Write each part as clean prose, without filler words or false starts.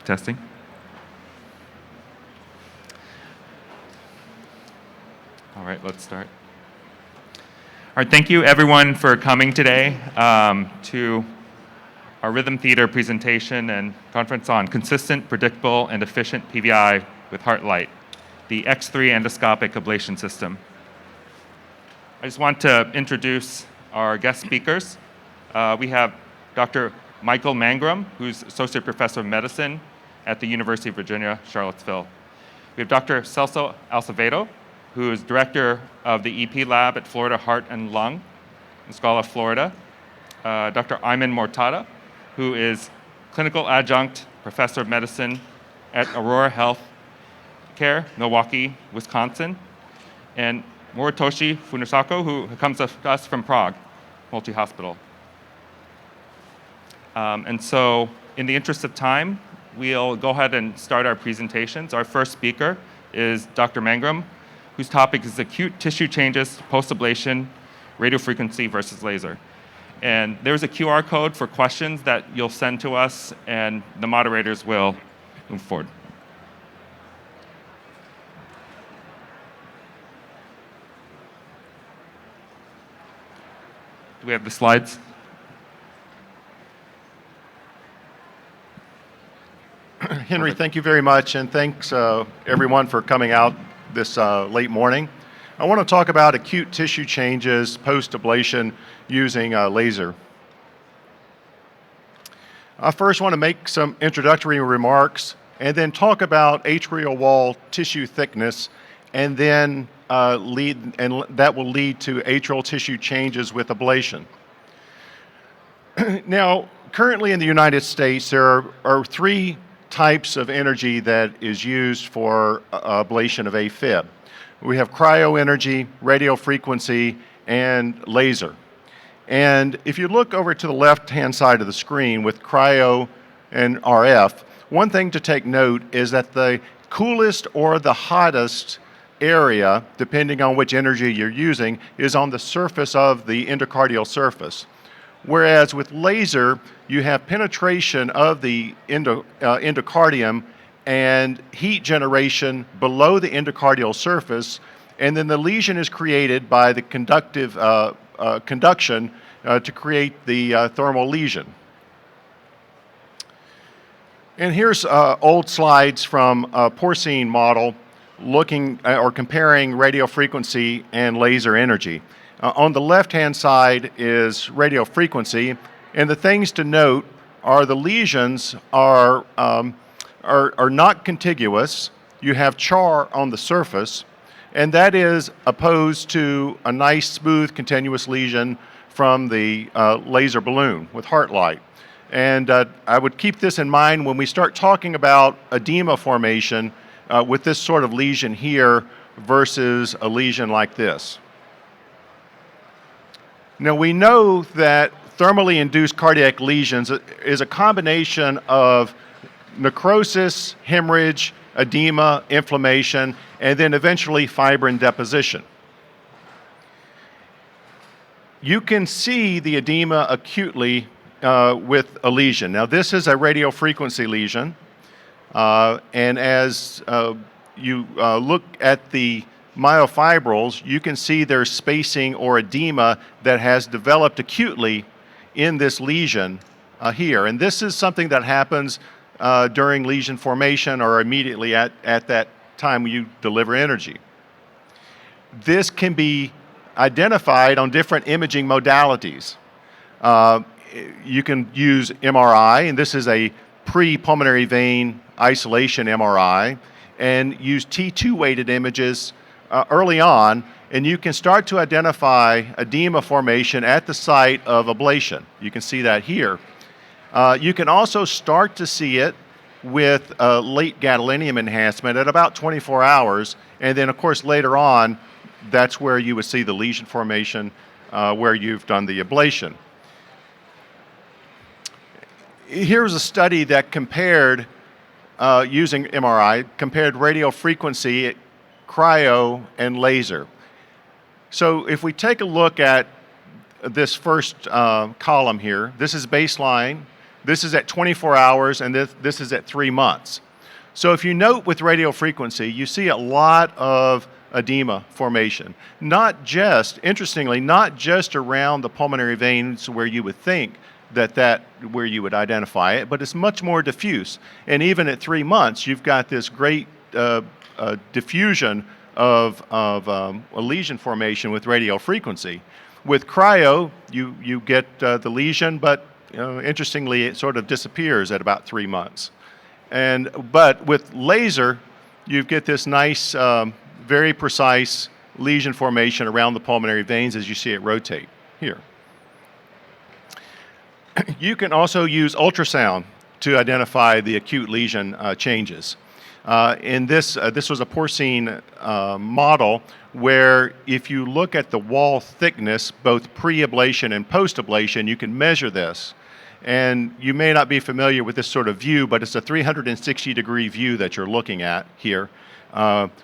Testing. All right, let's start. All right, thank you everyone for coming today to our Rhythm Theater presentation and conference on consistent, predictable, and efficient PVI with HeartLight, the X3 endoscopic ablation system. I just want to introduce our guest speakers. We have Dr. Michael Mangrum, who's Associate Professor of Medicine at the University of Virginia, Charlottesville. We have Dr. Celso Acevedo, who is Director of the EP Lab at Florida Heart and Lung in Scala, Florida. Dr. Eyman Mortada, who is Clinical Adjunct Professor of Medicine at Aurora Health Care, Milwaukee, Wisconsin. And Moritoshi Funasako, who comes to us from Prague, multi-hospital. And so, in the interest of time, we'll go ahead and start our presentations. Our first speaker is Dr. Mangrum, whose topic is acute tissue changes, post-ablation, radiofrequency versus laser. And there's a QR code for questions that you'll send to us, and the moderators will move forward. Do we have the slides? Henry, thank you very much, and thanks everyone for coming out this late morning. I want to talk about acute tissue changes post-ablation using laser. I first want to make some introductory remarks and then talk about atrial wall tissue thickness, and then that will lead to atrial tissue changes with ablation. Now, currently in the United States, there are three types of energy that is used for ablation of AFib. We have cryo-energy, radiofrequency, and laser. And if you look over to the left-hand side of the screen with cryo and RF, one thing to take note is that the coolest or the hottest area, depending on which energy you're using, is on the surface of the endocardial surface. Whereas with laser, you have penetration of the endocardium and heat generation below the endocardial surface, and then the lesion is created by the conduction to create the thermal lesion. And here's old slides from a porcine model looking or comparing radiofrequency and laser energy. On the left-hand side is radiofrequency, and the things to note are the lesions are not contiguous. You have char on the surface, and that is opposed to a nice, smooth, continuous lesion from the laser balloon with HeartLight. And I would keep this in mind when we start talking about edema formation with this sort of lesion here versus a lesion like this. Now, we know that thermally induced cardiac lesions is a combination of necrosis, hemorrhage, edema, inflammation, and then eventually fibrin deposition. You can see the edema acutely with a lesion. Now, this is a radiofrequency lesion, and as you look at the myofibrils, you can see there's spacing or edema that has developed acutely in this lesion here. And this is something that happens during lesion formation or immediately at that time you deliver energy. This can be identified on different imaging modalities. You can use MRI, and this is a pre-pulmonary vein isolation MRI, and use T2-weighted images early on, and you can start to identify edema formation at the site of ablation. You can see that here. You can also start to see it with late gadolinium enhancement at about 24 hours, and then of course later on, that's where you would see the lesion formation where you've done the ablation. Here's a study that compared, using MRI, compared radiofrequency, cryo, and laser. So if we take a look at this first column here, this is baseline. This is at 24 hours, and this is at 3 months. So if you note with radio frequency, you see a lot of edema formation. Interestingly, not just around the pulmonary veins where you would think where you would identify it, but it's much more diffuse. And even at 3 months, you've got this great diffusion of a lesion formation with radio frequency. With cryo, you get the lesion, but interestingly, it sort of disappears at about 3 months. But with laser, you get this nice, very precise lesion formation around the pulmonary veins as you see it rotate here. You can also use ultrasound to identify the acute lesion changes. This was a porcine model where if you look at the wall thickness, both pre-ablation and post-ablation, you can measure this. And you may not be familiar with this sort of view, but it's a 360-degree view that you're looking at here,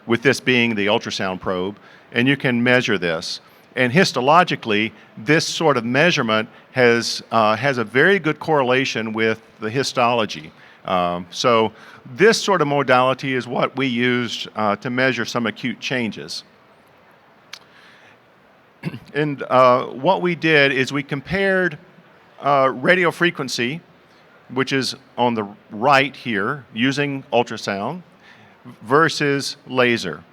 with this being the ultrasound probe, and you can measure this. And histologically, this sort of measurement has a very good correlation with the histology. So this sort of modality is what we used to measure some acute changes. And what we did is we compared radio frequency, which is on the right here, using ultrasound, versus laser.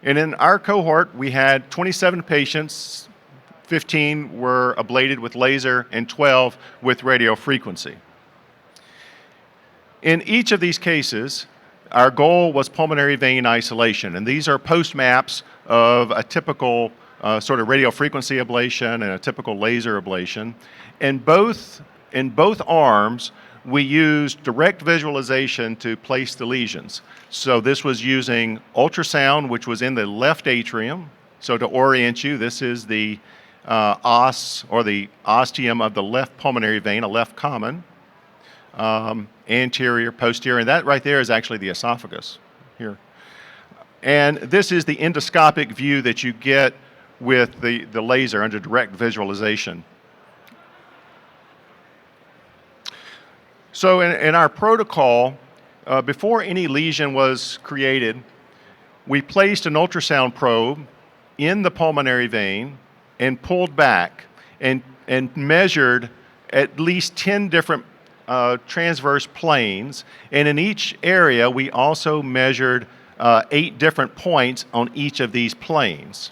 And in our cohort, we had 27 patients, 15 were ablated with laser, and 12 with radio frequency. In each of these cases, our goal was pulmonary vein isolation, and these are post maps of a typical sort of radio frequency ablation and a typical laser ablation. In both arms, we used direct visualization to place the lesions. So this was using ultrasound, which was in the left atrium. So to orient you, this is the os, or the ostium of the left pulmonary vein, a left common, anterior, posterior, and that right there is actually the esophagus here. And this is the endoscopic view that you get with the laser under direct visualization. So in our protocol, before any lesion was created, we placed an ultrasound probe in the pulmonary vein and pulled back and measured at least 10 different transverse planes. And in each area, we also measured 8 different points on each of these planes.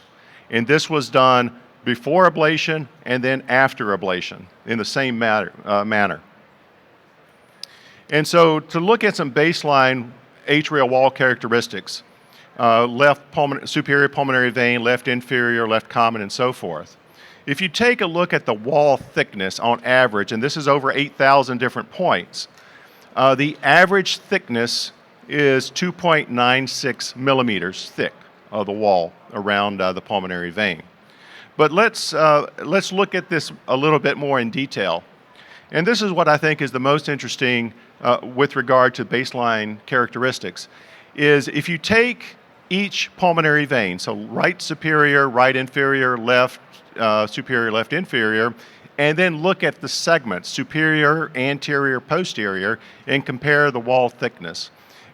And this was done before ablation and then after ablation in the same manner. And so to look at some baseline atrial wall characteristics, superior pulmonary vein, left inferior, left common, and so forth. If you take a look at the wall thickness on average, and this is over 8,000 different points, the average thickness is 2.96 millimeters thick of the wall around the pulmonary vein. But let's look at this a little bit more in detail. And this is what I think is the most interesting with regard to baseline characteristics, is if you take each pulmonary vein, so right superior, right inferior, left superior, left inferior, and then look at the segments, superior, anterior, posterior, and compare the wall thickness.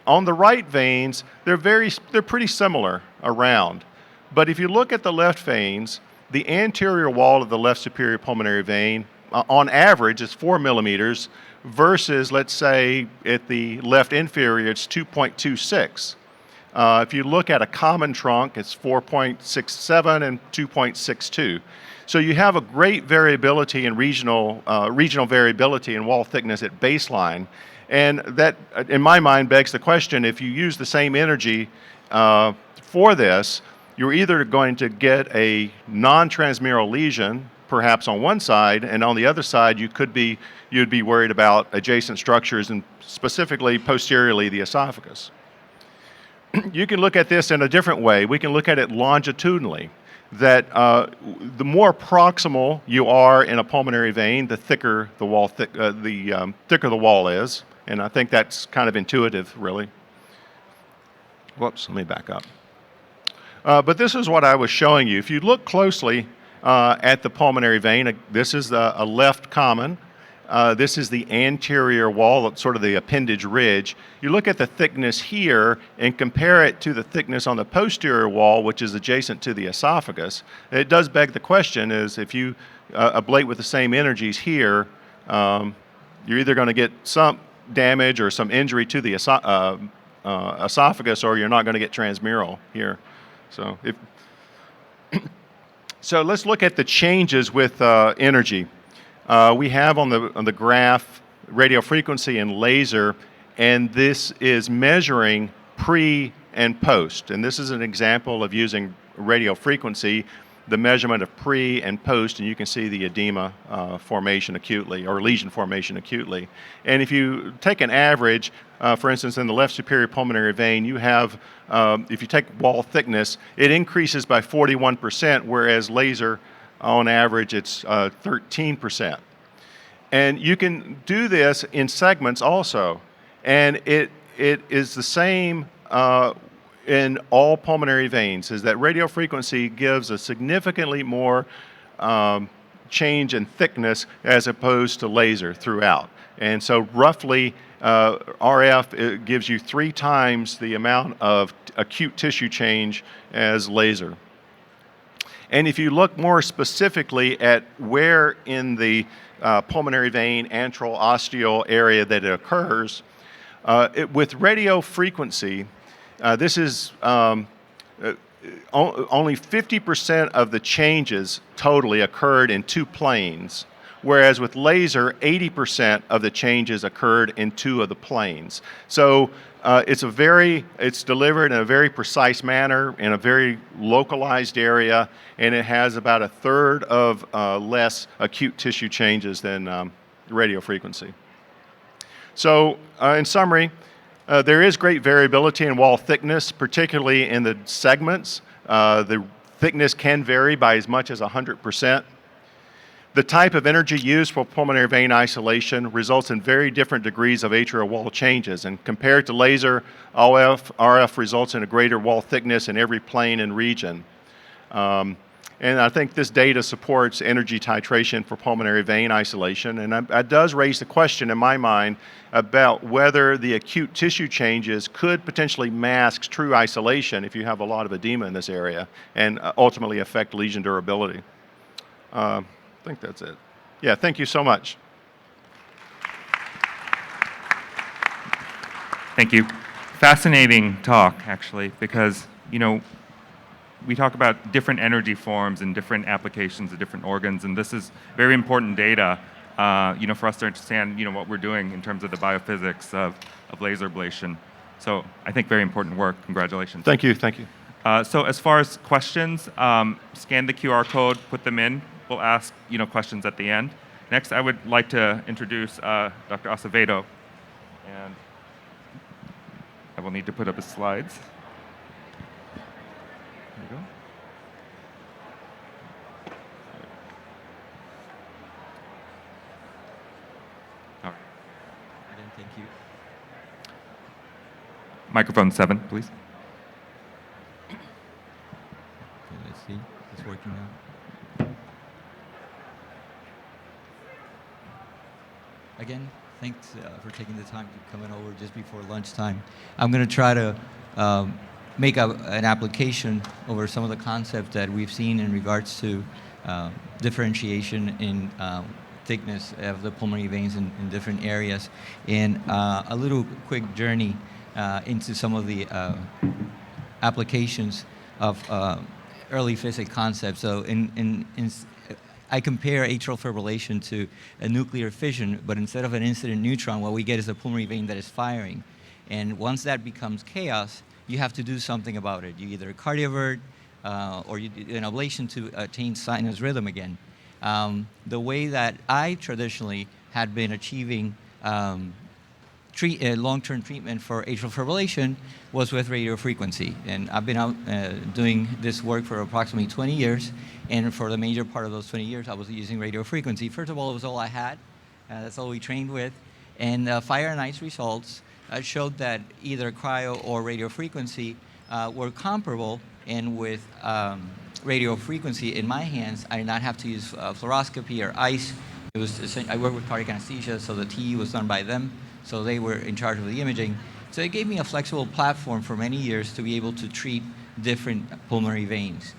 On the right veins, they're pretty similar around. But if you look at the left veins, the anterior wall of the left superior pulmonary vein, on average, is 4 millimeters, versus, let's say, at the left inferior, it's 2.26. If you look at a common trunk, it's 4.67 and 2.62. So you have a great variability in regional variability in wall thickness at baseline. And that, in my mind, begs the question, if you use the same energy for this, you're either going to get a non-transmural lesion, perhaps on one side, and on the other side, you'd be worried about adjacent structures, and specifically posteriorly the esophagus. You can look at this in a different way. We can look at it longitudinally, that the more proximal you are in a pulmonary vein, the thicker the wall, thicker the wall is, and I think that's kind of intuitive, really. Whoops, let me back up. But this is what I was showing you. If you look closely, at the pulmonary vein. This is a left common. This is the anterior wall, sort of the appendage ridge. You look at the thickness here and compare it to the thickness on the posterior wall, which is adjacent to the esophagus. It does beg the question is if you ablate with the same energies here, you're either going to get some damage or some injury to the esophagus, or you're not going to get transmural here. So let's look at the changes with energy. We have on the graph radio frequency and laser, and this is measuring pre and post. And this is an example of using radio frequency, the measurement of pre and post, and you can see the edema formation acutely, or lesion formation acutely. And if you take an average, for instance, in the left superior pulmonary vein, you have, if you take wall thickness, it increases by 41%, whereas laser, on average, it's 13%. And you can do this in segments also. And it is the same in all pulmonary veins, is that radio frequency gives a significantly more change in thickness as opposed to laser throughout. And so roughly RF it gives you 3 times the amount of acute tissue change as laser. And if you look more specifically at where in the pulmonary vein, antral, osteal area that it occurs, with radio frequency, this is only 50% of the changes totally occurred in 2 planes, whereas with laser, 80% of the changes occurred in 2 of the planes. So it's delivered in a very precise manner in a very localized area, and it has about 1/3 of less acute tissue changes than radio frequency. So in summary, there is great variability in wall thickness, particularly in the segments. The thickness can vary by as much as 100%. The type of energy used for pulmonary vein isolation results in very different degrees of atrial wall changes. And compared to laser, RF results in a greater wall thickness in every plane and region. And I think this data supports energy titration for pulmonary vein isolation. And it does raise the question in my mind about whether the acute tissue changes could potentially mask true isolation if you have a lot of edema in this area and ultimately affect lesion durability. I think that's it. Yeah, thank you so much. Thank you. Fascinating talk, actually, because, we talk about different energy forms and different applications of different organs, and this is very important data, for us to understand, what we're doing in terms of the biophysics of laser ablation. So I think very important work. Congratulations. Thank you. Thank you. So as far as questions, scan the QR code, put them in. We'll ask, questions at the end. Next, I would like to introduce Dr. Acevedo, and I will need to put up his slides. There you go. All right. Again, thank you. Microphone 7, please. Okay, let's see. It's working now. Again, thanks for taking the time to come in over just before lunchtime. I'm going to try to make an application over some of the concepts that we've seen in regards to differentiation in thickness of the pulmonary veins in different areas, and a little quick journey into some of the applications of early physics concepts. So I compare atrial fibrillation to a nuclear fission, but instead of an incident neutron, what we get is a pulmonary vein that is firing. And once that becomes chaos, you have to do something about it. You either cardivert or you do an ablation to attain sinus rhythm again. The way that I traditionally had been achieving long-term treatment for atrial fibrillation was with radiofrequency. And I've been out doing this work for approximately 20 years. And for the major part of those 20 years, I was using radiofrequency. First of all, it was all I had. That's all we trained with. And Fire and Ice results showed that either cryo or radiofrequency were comparable and with radio frequency in my hands, I did not have to use fluoroscopy or ice. It was, I work with cardiac anesthesia, so the TE was done by them, so they were in charge of the imaging. So it gave me a flexible platform for many years to be able to treat different pulmonary veins.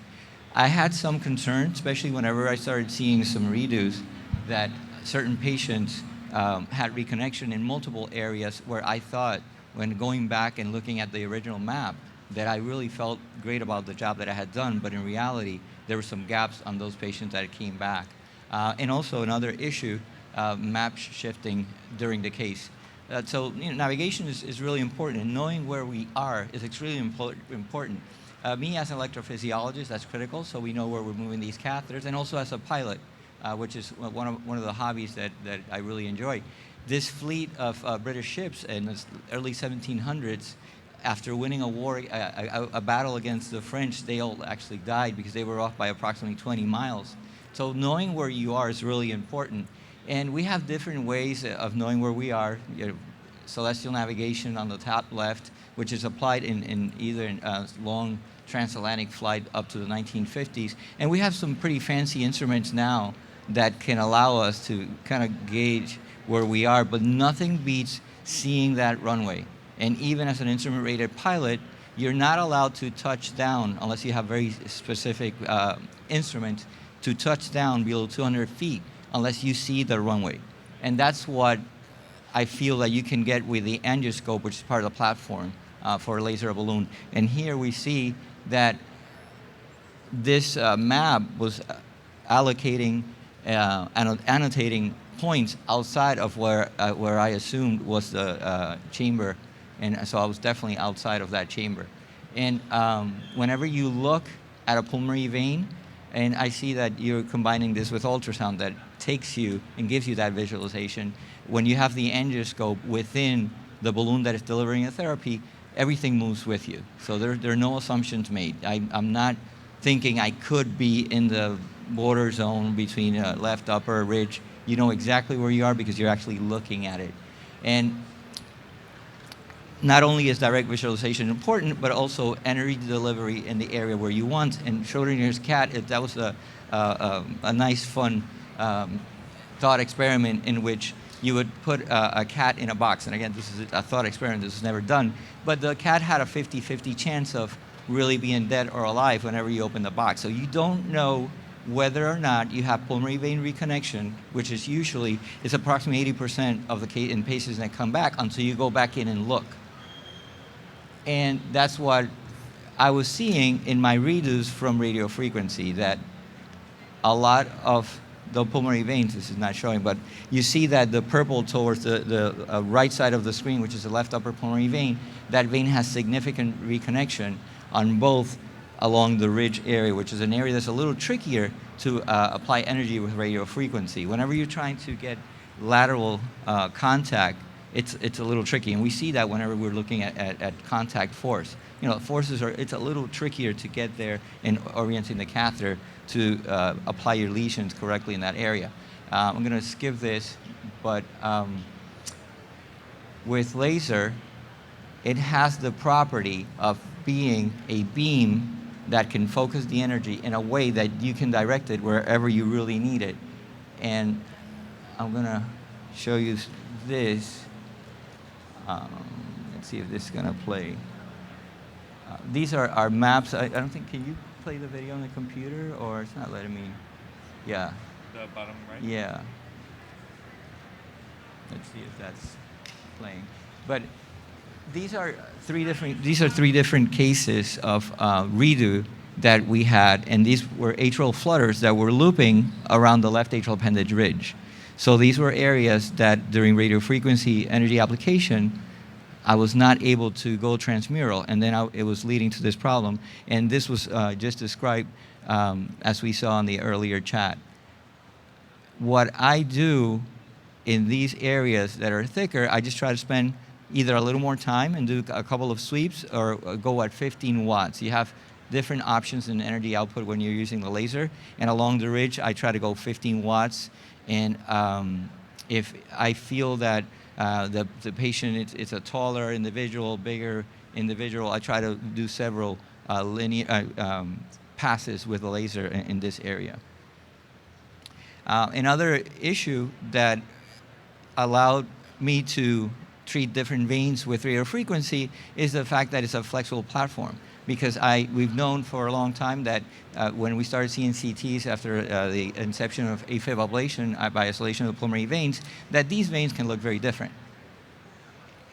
I had some concern, especially whenever I started seeing some redos, that certain patients had reconnection in multiple areas where I thought, when going back and looking at the original map, that I really felt great about the job that I had done, but in reality, there were some gaps on those patients that came back. And also another issue, map shifting during the case. So navigation is really important, and knowing where we are is extremely important. Me as an electrophysiologist, that's critical, so we know where we're moving these catheters, and also as a pilot, which is one of the hobbies that I really enjoy. This fleet of British ships in the early 1700s, after winning a war, a battle against the French, they all actually died because they were off by approximately 20 miles. So knowing where you are is really important. And we have different ways of knowing where we are. Celestial navigation on the top left, which is applied in either long transatlantic flight up to the 1950s. And we have some pretty fancy instruments now that can allow us to kind of gauge where we are, but nothing beats seeing that runway. And even as an instrument-rated pilot, you're not allowed to touch down unless you have very specific instruments to touch down below 200 feet unless you see the runway. And that's what I feel that you can get with the angioscope, which is part of the platform for a laser balloon. And here we see that this map was allocating, annotating points outside of where I assumed was the chamber. And so I was definitely outside of that chamber. And whenever you look at a pulmonary vein, and I see that you're combining this with ultrasound that takes you and gives you that visualization. When you have the angioscope within the balloon that is delivering a therapy, everything moves with you. So there are no assumptions made. I'm not thinking I could be in the border zone between left upper ridge. You know exactly where you are because you're actually looking at it. And not only is direct visualization important, but also energy delivery in the area where you want. And Schrodinger's cat, that was a nice, fun thought experiment in which you would put a cat in a box. And again, this is a thought experiment. This was never done. But the cat had a 50-50 chance of really being dead or alive whenever you open the box. So you don't know whether or not you have pulmonary vein reconnection, which is usually, it's approximately 80% of the case in patients that come back until you go back in and look. And that's what I was seeing in my redos from radio frequency, that a lot of the pulmonary veins, this is not showing, but you see that the purple towards the right side of the screen, which is the left upper pulmonary vein, that vein has significant reconnection on both along the ridge area, which is an area that's a little trickier to apply energy with radio frequency. Whenever you're trying to get lateral contact, it's a little tricky, and we see that whenever we're looking at contact force. You know, forces are, it's a little trickier to get there in orienting the catheter to apply your lesions correctly in that area. I'm going to skip this, but with laser, it has the property of being a beam that can focus the energy in a way that you can direct it wherever you really need it. And I'm going to show you this. Let's see if this is going to play. These are our maps. I don't think, can you play the video on the computer, or it's not letting me? Yeah. The bottom right? Yeah. Let's see if that's playing. But these are three different cases of redo that we had, and these were atrial flutters that were looping around the left atrial appendage ridge. So these were areas that during radiofrequency energy application, I was not able to go transmural, and then it was leading to this problem. And this was just described as we saw in the earlier chat. What I do in these areas that are thicker, I just try to spend either a little more time and do a couple of sweeps, or go at 15 watts. You have different options in energy output when you're using the laser. And along the ridge, I try to go 15 watts. And if I feel that the patient, it's a taller individual, bigger individual, I try to do several passes with the laser in this area. Another issue that allowed me to treat different veins with radiofrequency is the fact that it's a flexible platform. Because we've known for a long time that when we started seeing CTs after the inception of AFib ablation by isolation of the pulmonary veins, that these veins can look very different.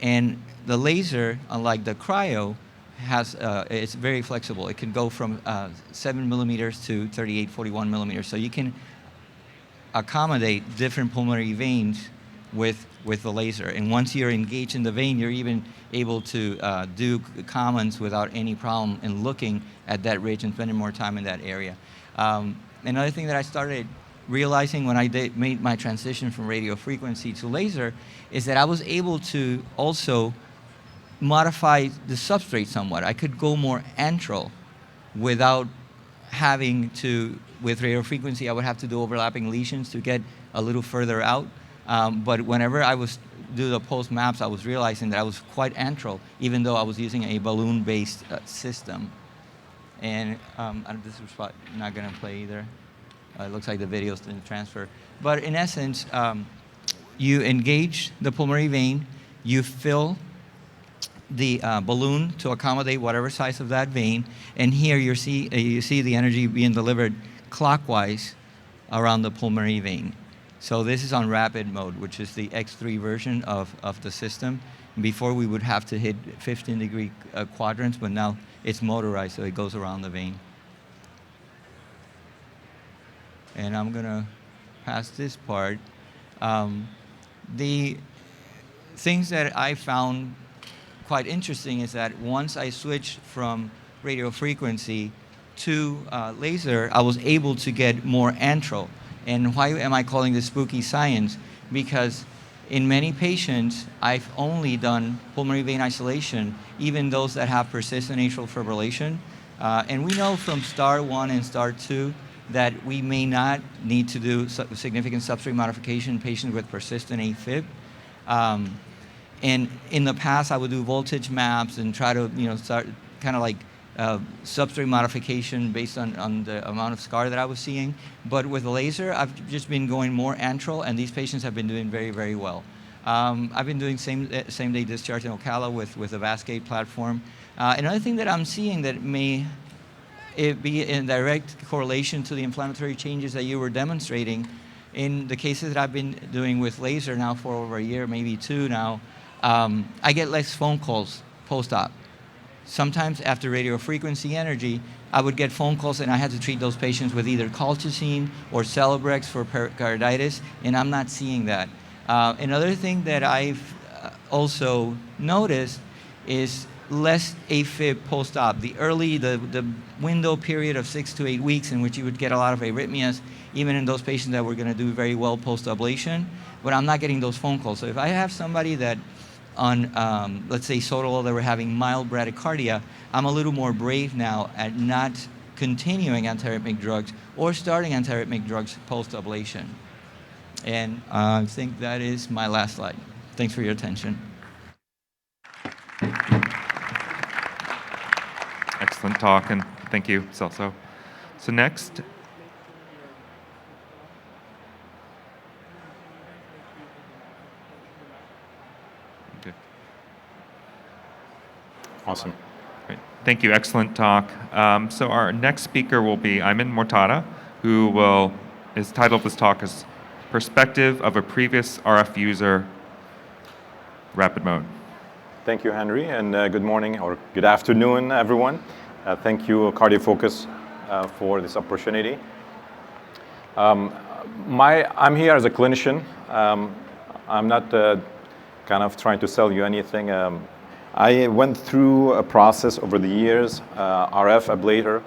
And the laser, unlike the cryo, it's very flexible. It can go from 7 millimeters to 38, 41 millimeters. So you can accommodate different pulmonary veins with the laser. And once you're engaged in the vein, you're even able to do commons without any problem in looking at that ridge and spending more time in that area. Another thing that I started realizing when I made my transition from radio frequency to laser is that I was able to also modify the substrate somewhat. I could go more antral without having to, with radio frequency, I would have to do overlapping lesions to get a little further out. But whenever I was do the post maps, I was realizing that I was quite antral, even though I was using a balloon-based system. And this is not going to play either. It looks like the videos didn't transfer. But in essence, you engage the pulmonary vein, you fill the balloon to accommodate whatever size of that vein, and here you see the energy being delivered clockwise around the pulmonary vein. So this is on rapid mode, which is the X3 version of the system. Before we would have to hit 15-degree quadrants, but now it's motorized, so it goes around the vein. And I'm going to pass this part. The things that I found quite interesting is that once I switched from radio frequency to laser, I was able to get more antral. And why am I calling this spooky science? Because in many patients, I've only done pulmonary vein isolation, even those that have persistent atrial fibrillation. And we know from STAR 1 and STAR 2 that we may not need to do significant substrate modification in patients with persistent AFib. And in the past, I would do voltage maps and try to start kind of like substrate modification based on the amount of scar that I was seeing. But with the laser, I've just been going more antral, and these patients have been doing very, very well. I've been doing same-day discharge in Ocala with the Vascade platform. Another thing that I'm seeing that may be in direct correlation to the inflammatory changes that you were demonstrating, in the cases that I've been doing with laser now for over a year, maybe 2 now, I get less phone calls post-op. Sometimes after radiofrequency energy, I would get phone calls and I had to treat those patients with either colchicine or Celebrex for pericarditis, and I'm not seeing that. Another thing that I've also noticed is less AFib post-op. The window period of 6 to 8 weeks in which you would get a lot of arrhythmias, even in those patients that were going to do very well post-ablation, but I'm not getting those phone calls. So if I have somebody that on, let's say, Sotalol, that were having mild bradycardia, I'm a little more brave now at not continuing antiarrhythmic drugs or starting antiarrhythmic drugs post-ablation. And I think that is my last slide. Thanks for your attention. Excellent talk, and thank you, Celso. So next, okay. Awesome. Great. Thank you, excellent talk. So our next speaker will be Eyman Mortada, his title of this talk is Perspective of a Previous RF User, Rapid Mode. Thank you, Henry, and good morning or good afternoon, everyone. Thank you, CardioFocus, for this opportunity. I'm here as a clinician. I'm not kind of trying to sell you anything. I went through a process over the years, RF ablator,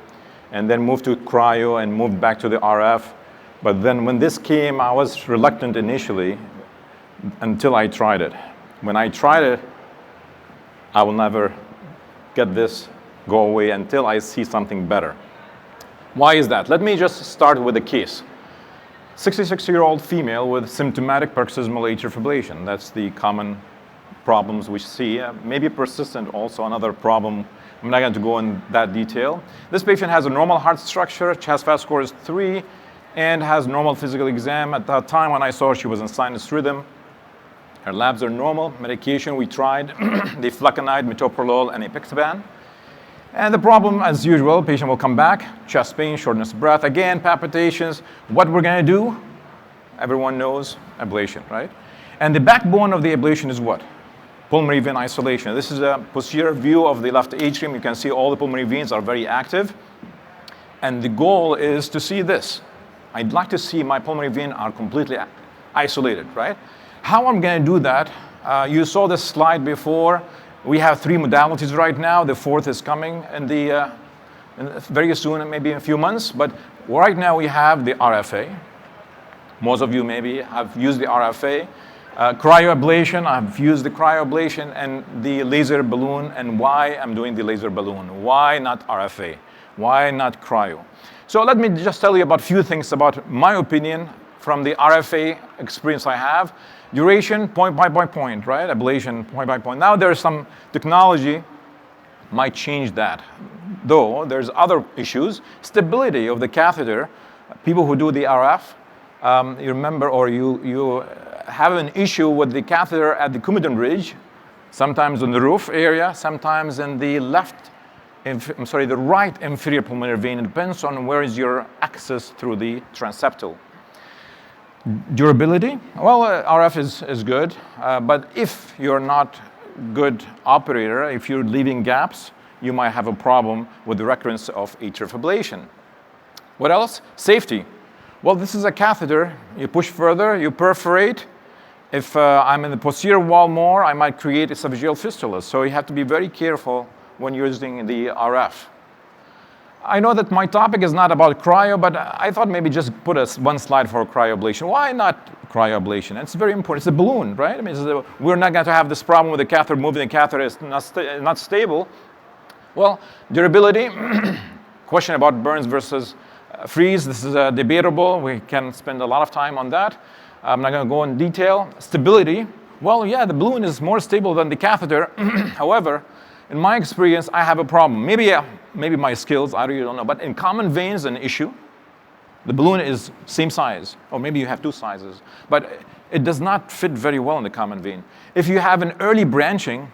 and then moved to cryo and moved back to the RF. But then when this came, I was reluctant initially until I tried it. When I tried it, I will never get this go away until I see something better. Why is that? Let me just start with a case. 66-year-old female with symptomatic paroxysmal atrial fibrillation. That's the common problems we see, maybe persistent also, another problem. I'm not going to go in that detail. This patient has a normal heart structure, chest FACC score is 3, and has normal physical exam. At that time when I saw her, she was in sinus rhythm. Her labs are normal. Medication we tried, the flecainide, metoprolol, and apixaban. And the problem, as usual, patient will come back, chest pain, shortness of breath, again, palpitations. What we're going to do, everyone knows, ablation, right? And the backbone of the ablation is what? Pulmonary vein isolation. This is a posterior view of the left atrium. You can see all the pulmonary veins are very active. And the goal is to see this. I'd like to see my pulmonary vein are completely isolated, right? How I'm going to do that, you saw this slide before. We have 3 modalities right now. The 4th is coming very soon, maybe in a few months. But right now we have the RFA. Most of you maybe have used the RFA. Cryoablation, I've used the cryoablation, and the laser balloon. And why I'm doing the laser balloon? Why not RFA? Why not cryo? So let me just tell you about a few things about my opinion from the RFA experience I have. Duration, point by point, right? Ablation, point by point. Now there's some technology might change that. Though there's other issues. Stability of the catheter. People who do the RF, you remember, or you have an issue with the catheter at the Coumadin ridge, sometimes in the roof area, sometimes in the the right inferior pulmonary vein. It depends on where is your access through the transeptal. Durability, well, RF is good, but if you're not good operator, if you're leaving gaps, you might have a problem with the recurrence of atrial fibrillation. What else? Safety. Well, this is a catheter. You push further, you perforate. If I'm in the posterior wall more, I might create esophageal fistula. So you have to be very careful when you're using the RF. I know that my topic is not about cryo, but I thought maybe just put one slide for cryoablation. Why not cryoablation? It's very important. It's a balloon, right? I mean, we're not going to have this problem with the catheter moving. The catheter is not stable. Well, durability, question about burns versus freeze. This is debatable. We can spend a lot of time on that. I'm not going to go in detail. Stability, well, yeah, the balloon is more stable than the catheter. However, in my experience, I have a problem. Maybe my skills, I really don't know. But in common veins, an issue. The balloon is same size, or maybe you have 2 sizes. But it does not fit very well in the common vein. If you have an early branching,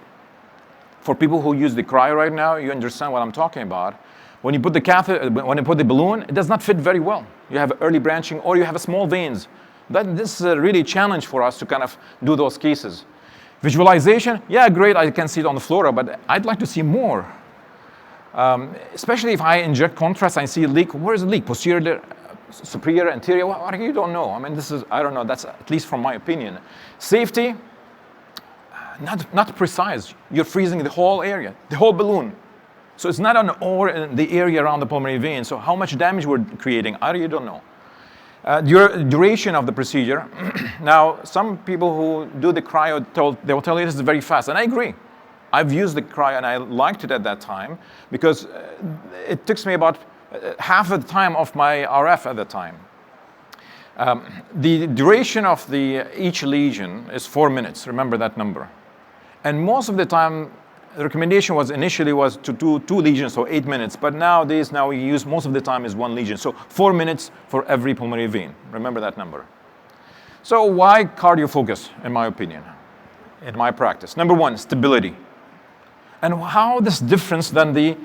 for people who use the cryo right now, you understand what I'm talking about. When you put the catheter, when you put the balloon, it does not fit very well. You have early branching, or you have small veins. This is a really challenge for us to kind of do those cases. Visualization, yeah, great, I can see it on the fluoro, but I'd like to see more. Especially if I inject contrast, I see a leak. Where is the leak? Posterior, superior, anterior? What you don't know. I mean, I don't know. That's at least from my opinion. Safety, not precise. You're freezing the whole area, the whole balloon. So it's not an or in the area around the pulmonary vein. So how much damage we're creating, I really don't know. Duration of the procedure. Now, some people who do the cryo, they will tell you this is very fast, and I agree. I've used the cryo, and I liked it at that time, because it took me about half of the time of my RF at the time. The duration of each lesion is 4 minutes. Remember that number. And most of the time, the recommendation initially was to do 2 lesions, so 8 minutes. But nowadays, we use most of the time is 1 lesion. So 4 minutes for every pulmonary vein. Remember that number. So why CardioFocus, in my opinion, in my practice? Number 1, stability. And how this different than the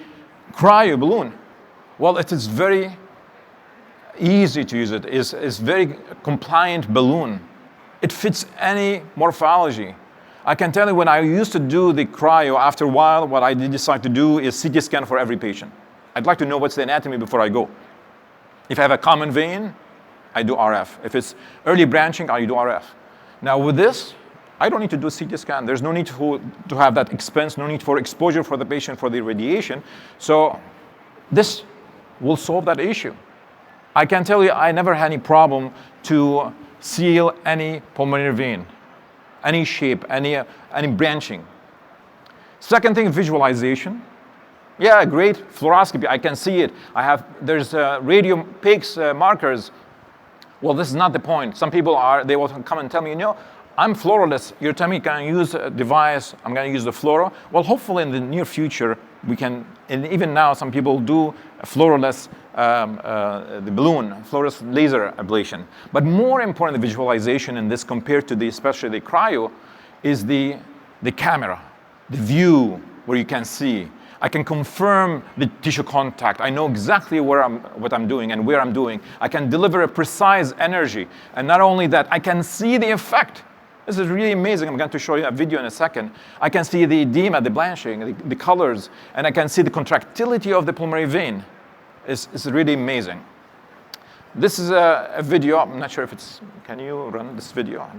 cryo balloon? Well, it is very easy to use it. It's very compliant balloon. It fits any morphology. I can tell you when I used to do the cryo, after a while, what I did decide to do is CT scan for every patient. I'd like to know what's the anatomy before I go. If I have a common vein, I do RF. If it's early branching, I do RF. Now with this, I don't need to do CT scan. There's no need to have that expense, no need for exposure for the patient for the radiation. So this will solve that issue. I can tell you I never had any problem to seal any pulmonary vein, any shape, any branching. Second thing, visualization. Yeah, great fluoroscopy. I can see it. There's radium peaks markers. Well, this is not the point. Some people they will come and tell me, I'm fluoroless. You're telling me, can I use a device? I'm going to use the fluoro. Well, hopefully in the near future, we can, and even now, some people do fluoroless, the balloon, fluoroless laser ablation. But more important, the visualization in this compared to the, especially the cryo, is the camera, the view where you can see. I can confirm the tissue contact. I know exactly what I'm doing and where I'm doing. I can deliver a precise energy. And not only that, I can see the effect. This is really amazing. I'm going to show you a video in a second. I can see the edema, the blanching, the colors, and I can see the contractility of the pulmonary vein. It's really amazing. This is a video. I'm not sure if it's, can you run this video?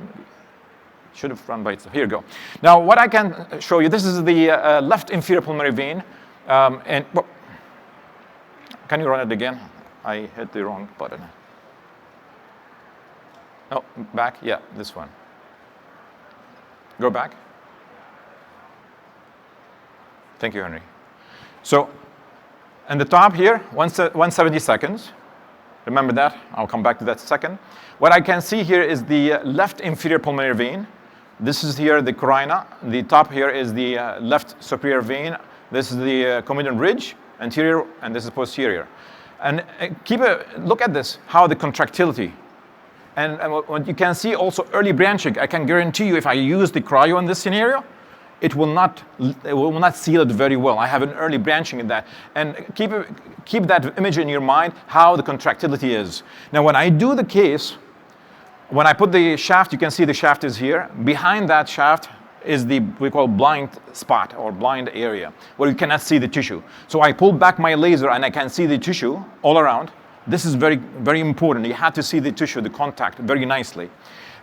Should have run by itself. Here you go. Now, what I can show you, this is the left inferior pulmonary vein. And well, can you run it again? I hit the wrong button. Oh, back? Yeah, this one. Go back. Thank you, Henry. So, in the top here, 170 seconds. Remember that. I'll come back to that in a second. What I can see here is the left inferior pulmonary vein. This is here the carina. The top here is the left superior vein. This is the comedian ridge, anterior, and this is posterior. And look at this, how the contractility. And what you can see also early branching. I can guarantee you if I use the cryo in this scenario, it will not seal it very well. I have an early branching in that. And keep that image in your mind, how the contractility is. Now, when I do the case, when I put the shaft, you can see the shaft is here. Behind that shaft is the, we call blind spot or blind area, where you cannot see the tissue. So I pull back my laser and I can see the tissue all around. This is very, very important. You have to see the tissue, the contact, very nicely.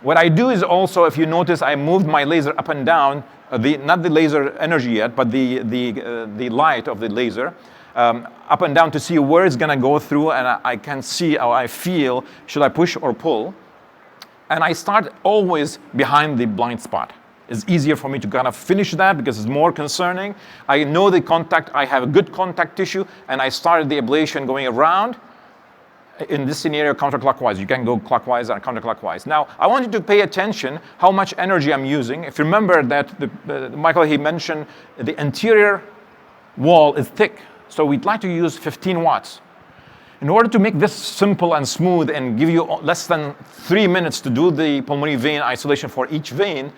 What I do is also, if you notice, I moved my laser up and down, not the laser energy yet, but the light of the laser, up and down to see where it's going to go through, and I can see how I feel, should I push or pull. And I start always behind the blind spot. It's easier for me to kind of finish that because it's more concerning. I know the contact, I have a good contact tissue, and I started the ablation going around. In this scenario, counterclockwise. You can go clockwise or counterclockwise. Now, I want you to pay attention how much energy I'm using. If you remember that Michael, he mentioned the anterior wall is thick, so we'd like to use 15 watts. In order to make this simple and smooth and give you less than 3 minutes to do the pulmonary vein isolation for each vein,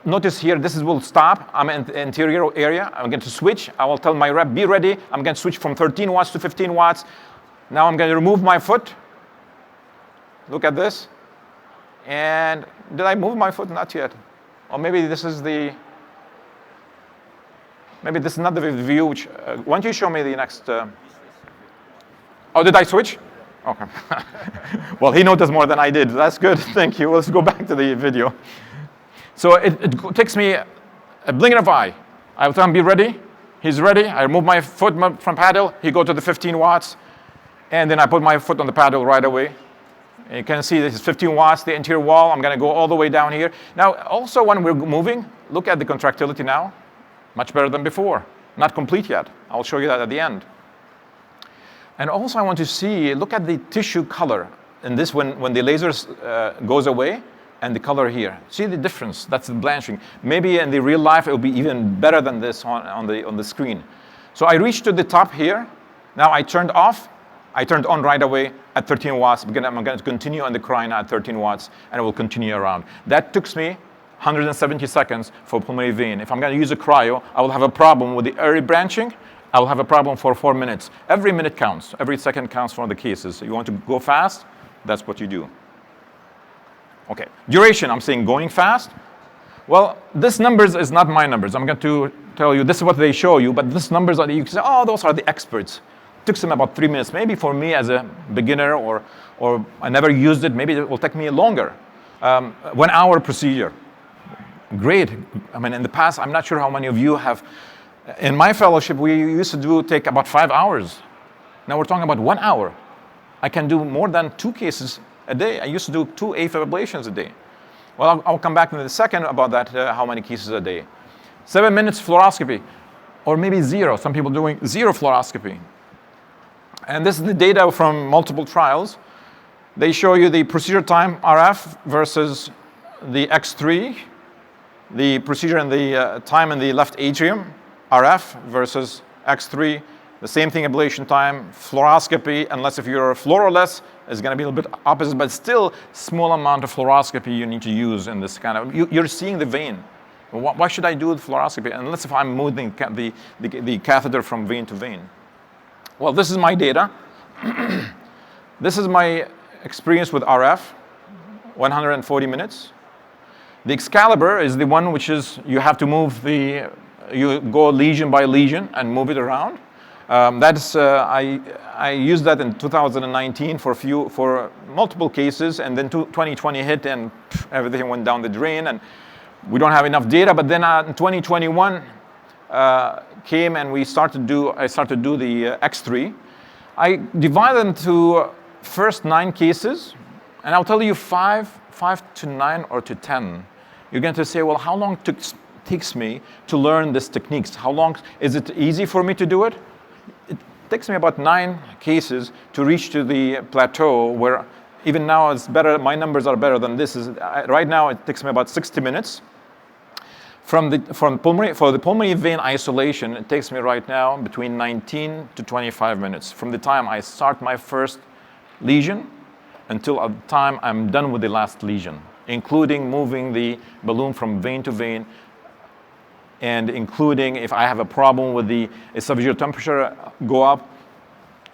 notice here, this will stop. I'm in the anterior area. I'm going to switch. I will tell my rep, be ready. I'm going to switch from 13 watts to 15 watts. Now I'm going to remove my foot. Look at this. And did I move my foot? Not yet. Or maybe this is not the view which, why don't you show me the next, oh, did I switch? Okay. Well, he noticed more than I did. That's good, thank you. Let's go back to the video. So it takes me a blink of an eye. I will tell him, be ready. He's ready. I remove my foot from paddle. He go to the 15 watts. And then I put my foot on the paddle right away. And you can see this is 15 watts, the anterior wall. I'm going to go all the way down here. Now, also when we're moving, look at the contractility now. Much better than before. Not complete yet. I'll show you that at the end. And also I want to see, look at the tissue color. And this, when the laser goes away, and the color here. See the difference? That's the blanching. Maybe in the real life, it will be even better than this on the screen. So I reached to the top here. Now I turned off. I turned on right away at 13 watts. I'm going to continue on the carina at 13 watts, and it will continue around. That took me 170 seconds for pulmonary vein. If I'm going to use a cryo, I will have a problem with the early branching. I will have a problem for 4 minutes. Every minute counts. Every second counts for the cases. You want to go fast? That's what you do. Okay. Duration, I'm saying going fast. Well, this numbers is not my numbers. I'm going to tell you, this is what they show you, but this numbers are, you can say, oh, those are the experts. Took them about 3 minutes. Maybe for me as a beginner or I never used it, maybe it will take me longer. 1 hour procedure. Great. I mean, in the past, I'm not sure how many of you have. In my fellowship, we used to take about 5 hours. Now we're talking about 1 hour. I can do more than 2 cases a day. I used to do 2 AFib ablations a day. Well, I'll come back in a second about that, how many cases a day. 7 minutes fluoroscopy, or maybe 0. Some people doing 0 fluoroscopy. And this is the data from multiple trials. They show you the procedure time, RF, versus the X3, the procedure in the time in the left atrium, RF versus X3, the same thing, ablation time, fluoroscopy, unless if you're fluoroless, is going to be a little bit opposite, but still small amount of fluoroscopy you need to use in this kind of, you're seeing the vein. Why should I do the fluoroscopy unless if I'm moving the catheter from vein to vein? Well, this is my data. This is my experience with RF, 140 minutes. The Excalibur is the one which is, you have to move you go lesion by lesion and move it around. I used that in 2019 for multiple cases, and then 2020 hit and everything went down the drain, and we don't have enough data. But then in 2021 came and I started to do the X3. I divided into first 9 cases, and I'll tell you 5 to 9 or to 10. You're going to say, well, how long takes me to learn these techniques? How long is it easy for me to do it? It takes me about 9 cases to reach to the plateau where even now it's better. My numbers are better than this. Right now it takes me about 60 minutes. For the pulmonary vein isolation, it takes me right now between 19 to 25 minutes from the time I start my first lesion until the time I'm done with the last lesion, including moving the balloon from vein to vein, and including if I have a problem with the esophageal temperature go up,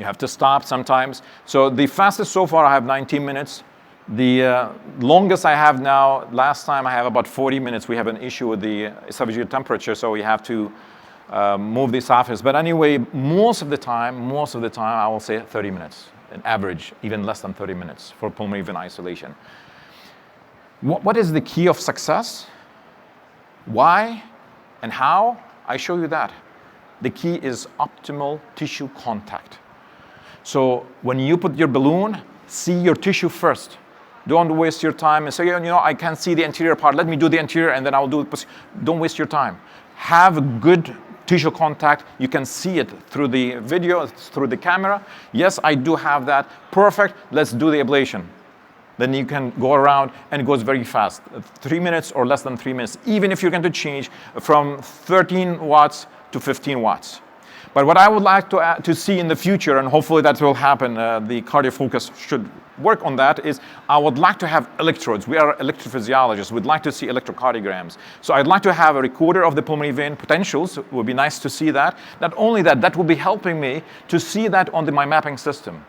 you have to stop sometimes. So the fastest so far I have 19 minutes. The longest I have now, last time I have about 40 minutes. We have an issue with the esophageal temperature, so we have to move the esophagus. But anyway, most of the time, I will say 30 minutes, an average, even less than 30 minutes for pulmonary vein isolation. What is the key of success? Why and how? I show you that. The key is optimal tissue contact. So when you put your balloon, see your tissue first. Don't waste your time and say, you know, I can't see the anterior part. Let me do the anterior and then I'll do it. Don't waste your time. Have good tissue contact. You can see it through the video, through the camera. Yes, I do have that. Perfect. Let's do the ablation. Then you can go around and it goes very fast. 3 minutes or less than 3 minutes, even if you're going to change from 13 watts to 15 watts. But what I would like to see in the future, and hopefully that will happen, the CardioFocus should work on that, is I would like to have electrodes. We are electrophysiologists. We'd like to see electrocardiograms. So I'd like to have a recorder of the pulmonary vein potentials. It would be nice to see that. Not only that, that will be helping me to see that on my mapping system.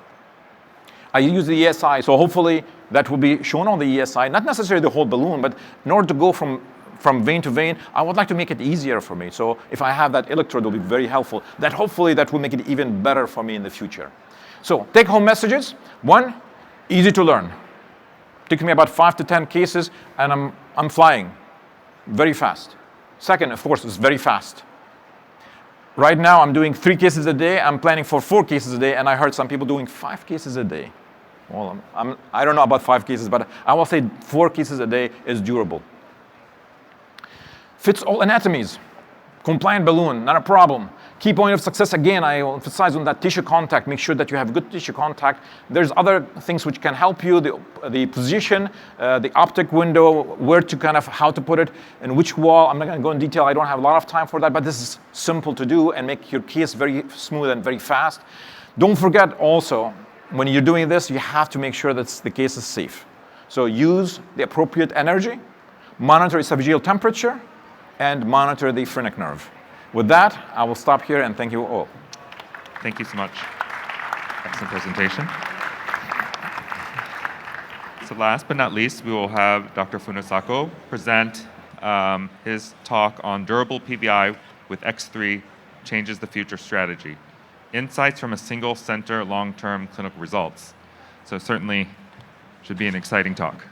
I use the ESI, so hopefully that will be shown on the ESI, not necessarily the whole balloon, but in order to go from vein to vein, I would like to make it easier for me. So if I have that electrode, it will be very helpful. That hopefully that will make it even better for me in the future. So take-home messages. 1, easy to learn. Took me about 5 to 10 cases, and I'm flying very fast. 2nd, of course, it's very fast. Right now, I'm doing 3 cases a day. I'm planning for 4 cases a day, and I heard some people doing 5 cases a day. Well, I don't know about 5 cases, but I will say 4 cases a day is durable. Fits all anatomies. Compliant balloon, not a problem. Key point of success, again, I will emphasize on that tissue contact. Make sure that you have good tissue contact. There's other things which can help you, the position, the optic window, where to kind of, how to put it, and which wall. I'm not going to go in detail. I don't have a lot of time for that, but this is simple to do and make your case very smooth and very fast. Don't forget also, when you're doing this, you have to make sure that the case is safe. So use the appropriate energy, monitor esophageal temperature, and monitor the phrenic nerve. With that, I will stop here and thank you all. Thank you so much. Excellent presentation. So last but not least, we will have Dr. Funasako present his talk on durable PVI with X3 changes the future strategy. Insights from a single center long-term clinical results. So certainly should be an exciting talk.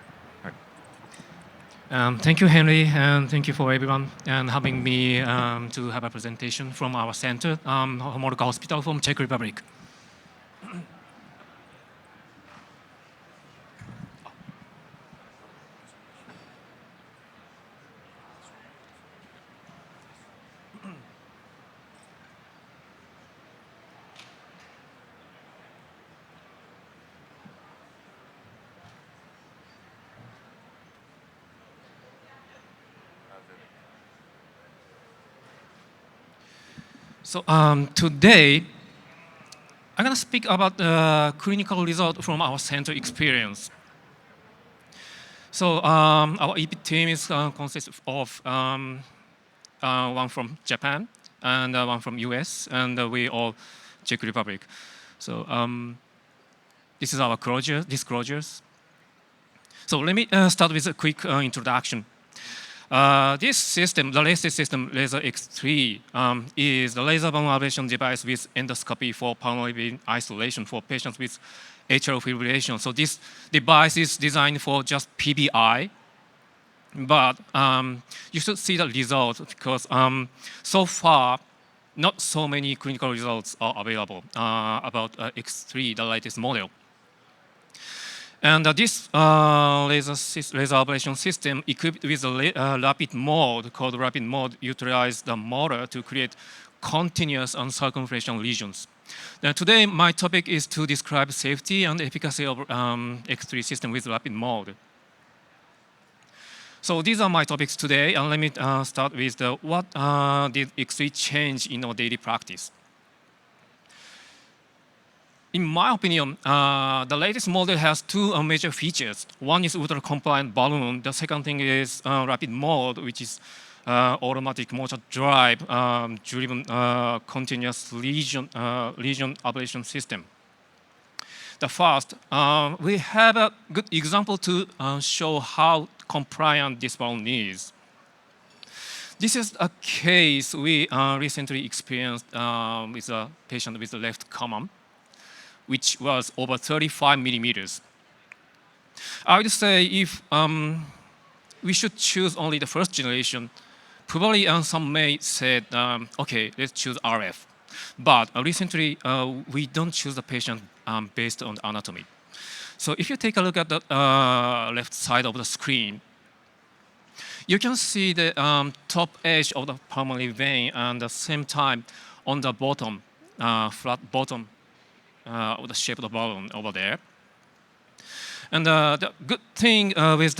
Thank you, Henry, and thank you for everyone and having me to have a presentation from our center, Mortada Hospital from Czech Republic. So today, I'm going to speak about the clinical result from our center experience. So our EP team is consists of one from Japan and one from US, and we all Czech Republic. So this is our disclosures. So let me start with a quick introduction. This system, the latest system, Laser X3, is the laser bone ablation device with endoscopy for pulmonary vein isolation for patients with atrial fibrillation. So this device is designed for just PVI, but you should see the results because so far, not so many clinical results are available about X3, the latest model. And this laser ablation system equipped with a rapid mode called rapid mode utilizes the motor to create continuous and circumferential lesions. Now, today, my topic is to describe safety and efficacy of X3 system with rapid mode. So these are my topics today, and let me start with what did X3 change in our daily practice. In my opinion, the latest model has two major features. One is ultra-compliant balloon. The second thing is rapid mode, which is automatic motor drive driven continuous lesion ablation system. The first, we have a good example to show how compliant this balloon is. This is a case we recently experienced with a patient with the left common, which was over 35 millimeters. I would say if we should choose only the first generation, probably some may say, okay, let's choose RF. But recently, we don't choose the patient based on anatomy. So if you take a look at the left side of the screen, you can see the top edge of the pulmonary vein and at the same time on the bottom, flat bottom, of the shape of the balloon over there. And the good thing with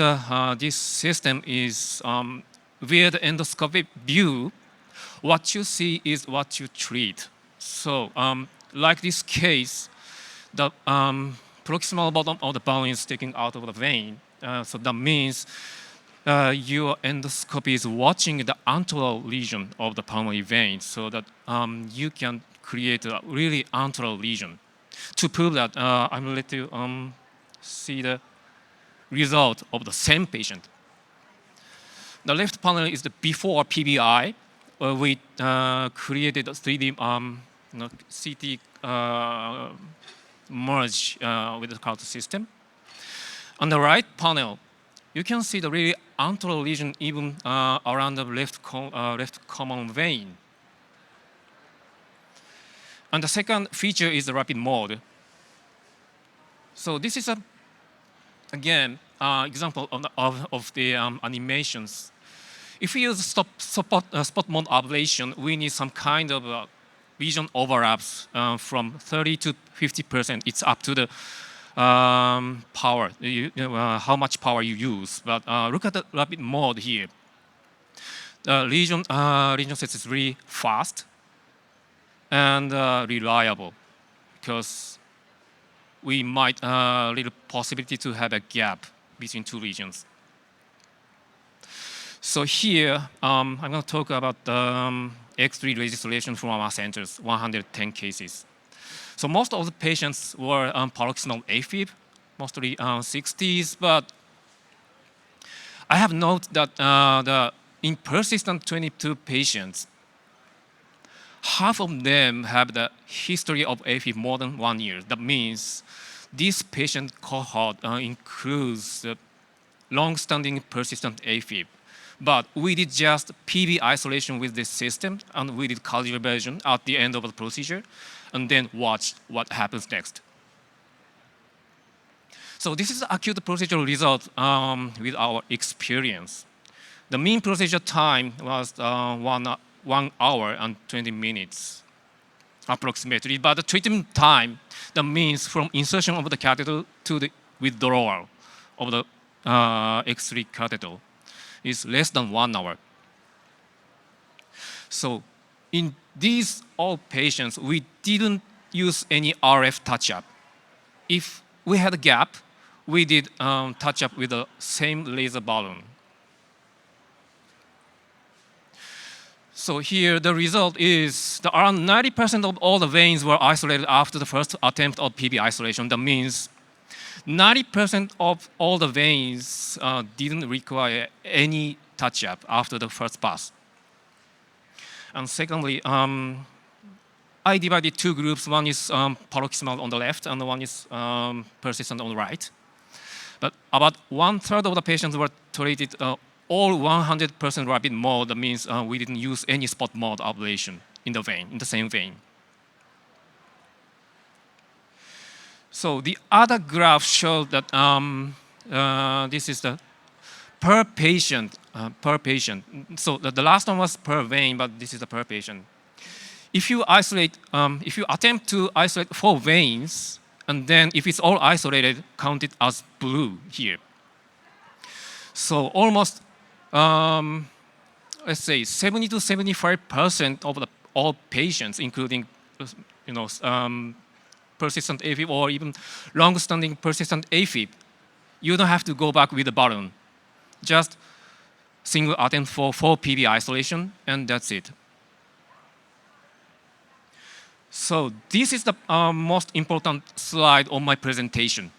this system is via the endoscopic view, what you see is what you treat. So like this case, the proximal bottom of the balloon is sticking out of the vein. So that means your endoscopy is watching the antral lesion of the pulmonary vein so that you can create a really antral lesion. To prove that, I'm going to see the result of the same patient. The left panel is the before PVI. We created a 3D CT merge with the CART system. On the right panel, you can see the really antral lesion even around the left common vein. And the second feature is the rapid mode. So this is again example of the animations. If we use spot mode ablation, we need some kind of lesion overlaps from 30 to 50%. It's up to the power, how much power you use. But look at the rapid mode here. The lesion set is really fast and reliable, because we might little possibility to have a gap between two regions. So here, I'm going to talk about X3 registration from our centers, 110 cases. So most of the patients were paroxysmal AFib, mostly 60s, but I have noted that in persistent 22 patients, half of them have the history of AFib more than 1 year. That means this patient cohort includes long-standing persistent AFib. But we did just PV isolation with this system, and we did calibration at the end of the procedure, and then watch what happens next. So this is the acute procedural result with our experience. The mean procedure time was 1 hour and 20 minutes, approximately. But the treatment time, that means from insertion of the catheter to the withdrawal of the X3 catheter, is less than 1 hour. So in these all patients, we didn't use any RF touch-up. If we had a gap, we did touch-up with the same laser balloon. So here, the result is that around 90% of all the veins were isolated after the first attempt of PV isolation. That means 90% of all the veins didn't require any touch-up after the first pass. And secondly, I divided two groups. One is paroxysmal on the left, and one is persistent on the right. But about 1/3 of the patients were treated all 100% rapid mode. That means we didn't use any spot mode ablation in the vein, in the same vein. So the other graph showed that this is the per patient. So the last one was per vein, but this is the per patient. If you isolate, if you attempt to isolate 4 veins, and then if it's all isolated, count it as blue here. So almost, let's say 70 to 75% of all patients, including, persistent AFib or even long-standing persistent AFib, you don't have to go back with the balloon. Just single attempt for 4 PV isolation, and that's it. So this is the most important slide on my presentation.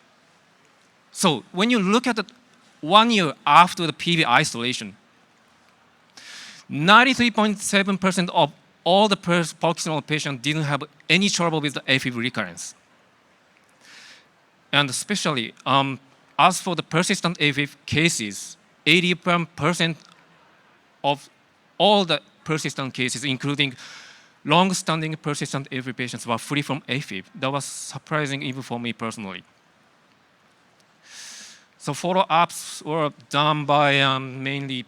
So when you look at it 1 year after the PV isolation, 93.7% of all the paroxysmal patients didn't have any trouble with the AFib recurrence. And especially, as for the persistent AFib cases, 81% of all the persistent cases, including long-standing persistent AFib patients, were free from AFib. That was surprising even for me personally. So follow-ups were done by mainly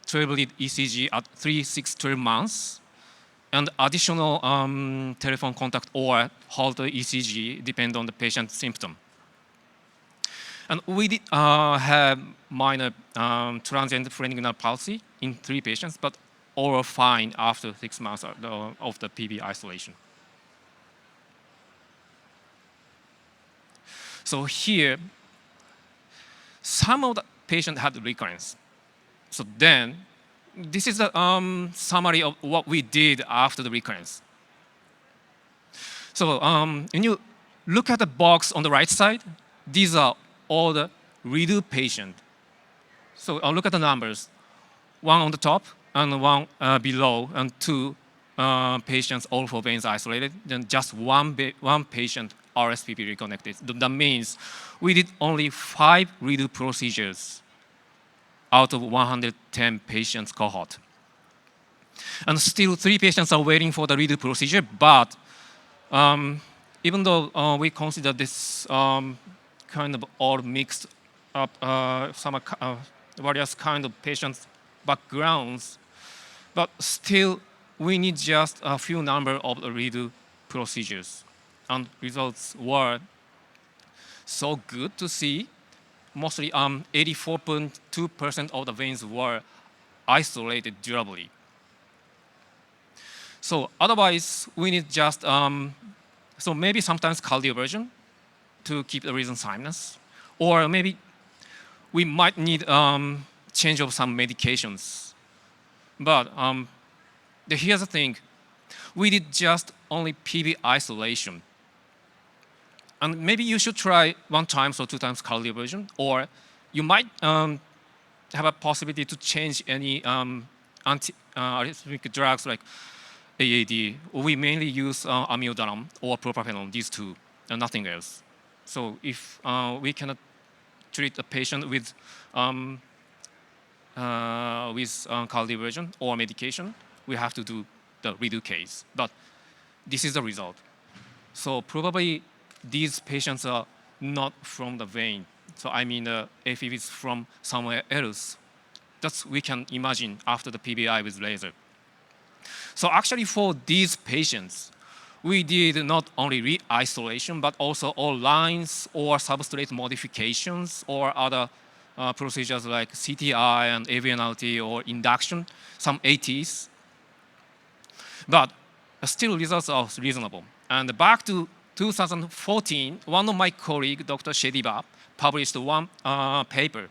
12-lead ECG at 3, 6, 12 months, and additional telephone contact or Holter ECG depend on the patient's symptom. And we did have minor transient phrenic palsy in 3 patients, but all were fine after 6 months of the PV isolation. So here, some of the patients had recurrence. So then, this is the summary of what we did after the recurrence. So when you look at the box on the right side, these are all the redo patients. So I'll look at the numbers. 1 on the top and 1 below, and 2 patients, all 4 veins isolated. Then just one patient RSPP reconnected. That means we did only 5 redo procedures out of 110 patients cohort. And still 3 patients are waiting for the redo procedure, but even though we consider this kind of all mixed up, some various kind of patients' backgrounds, but still we need just a few number of the redo procedures. And results were so good to see. Mostly 84.2% of the veins were isolated durably. So otherwise, we need just, so maybe sometimes cardioversion to keep the reason sinus, or maybe we might need change of some medications. But here's the thing, we did just only PV isolation. And maybe you should try 1 time or 2 times cardioversion, or you might have a possibility to change any anti-arrhythmic drugs like AAD. We mainly use amiodarone or propafenone, these 2, and nothing else. So if we cannot treat a patient with cardioversion or medication, we have to do the redo case. But this is the result. So probably these patients are not from the vein. So I mean, AFib is from somewhere else. That's we can imagine after the PBI with laser. So actually for these patients, we did not only re-isolation, but also all lines or substrate modifications or other procedures like CTI and AVNLT or induction, some ATs. But still results are reasonable. And back to 2014, one of my colleagues, Dr. Shediba, published one paper.